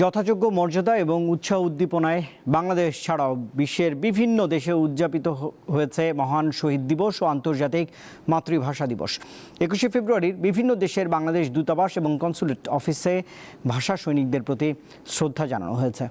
যথাযোগ্য মর্যাদা এবং উৎসাহ উদ্দীপনায় বাংলাদেশ ছাড়াও বিশ্বের বিভিন্ন দেশে উদযাপিত হয়েছে মহান শহীদ দিবস ও আন্তর্জাতিক মাতৃভাষা দিবস। 21শে ফেব্রুয়ারির বিভিন্ন দেশের বাংলাদেশ দূতাবাস এবং কনসুলেট অফিসে ভাষা সৈনিকদের প্রতি শ্রদ্ধা জানানো হয়েছে।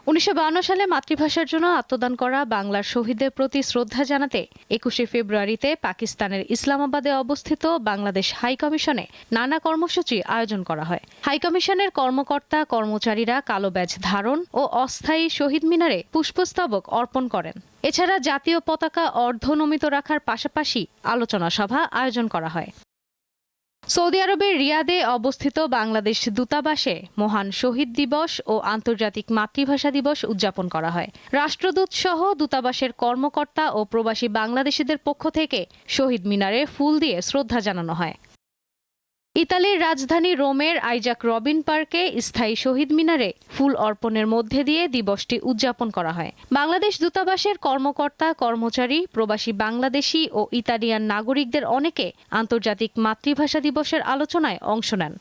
1952 সালে মাতৃভাষার জন্য আত্মদান করা বাংলার শহীদদের প্রতি শ্রদ্ধা জানাতে 21শে ফেব্রুয়ারিতে পাকিস্তানের ইসলামাবাদে অবস্থিত বাংলাদেশ হাইকমিশনে নানা কর্মসূচি আয়োজন করা হয়। হাইকমিশনের কর্মকর্তা কর্মচারীরা কালো ব্যাজ ধারণ ও অস্থায়ী শহীদ মিনারে পুষ্পস্তবক অর্পণ করেন। এছাড়া জাতীয় পতাকা অর্ধনমিত রাখার পাশাপাশি আলোচনা সভা আয়োজন করা হয়। সৌদি আরবের রিয়াদে অবস্থিত বাংলাদেশ দূতাবাসে মহান শহীদ দিবস ও আন্তর্জাতিক মাতৃভাষা দিবস উদযাপন করা হয়। রাষ্ট্রদূত সহ দূতাবাসের কর্মকর্তা ও প্রবাসী বাংলাদেশিদের পক্ষ থেকে শহীদ মিনারে ফুল দিয়ে শ্রদ্ধা জানানো হয়। ইতালির রাজধানী রোমের আইজাক রবিন পার্কে স্থায়ী শহীদ মিনারে ফুল অর্পণের মধ্যে দিয়ে দিবসটি উদযাপন করা হয়। বাংলাদেশ দূতাবাসের কর্মকর্তা কর্মচারী প্রবাসী বাংলাদেশি ও ইতালিয়ান নাগরিকদের অনেকে আন্তর্জাতিক মাতৃভাষা দিবসের আলোচনায় অংশ নেন।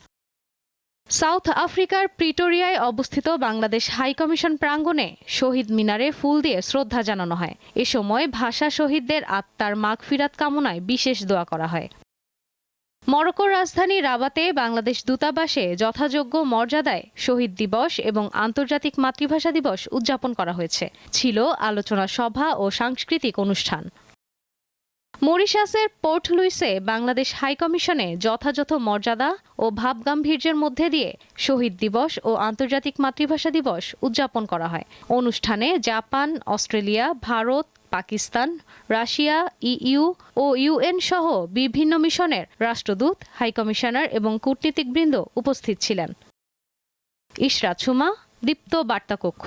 সাউথ আফ্রিকার প্রিটোরিয়ায় অবস্থিত বাংলাদেশ হাইকমিশন প্রাঙ্গণে শহীদ মিনারে ফুল দিয়ে শ্রদ্ধা জানানো হয়। এ সময় ভাষা শহীদদের আত্মার মাগফিরাত কামনায় বিশেষ দোয়া করা হয়। মরক্কোর রাজধানী রাবাতে বাংলাদেশ দূতাবাসে যথাযোগ্য মর্যাদায় শহীদ দিবস এবং আন্তর্জাতিক মাতৃভাষা দিবস উদযাপন করা হয়েছে। ছিল আলোচনা সভা ও সাংস্কৃতিক অনুষ্ঠান। মরিশাসের পোর্ট লুইসে বাংলাদেশ হাইকমিশনে যথাযথ মর্যাদা ও ভাবগাম্ভীর্যের মধ্যে দিয়ে শহীদ দিবস ও আন্তর্জাতিক মাতৃভাষা দিবস উদযাপন করা হয়। অনুষ্ঠানে Japan, Australia, Bharat, Pakistan, Russia, EU ও ইউএন সহ বিভিন্ন মিশনের রাষ্ট্রদূত, হাইকমিশনার এবং কূটনীতিকবৃন্দ উপস্থিত ছিলেন। ইশরাত সুমা, দীপ্ত বার্তা কক্ষ।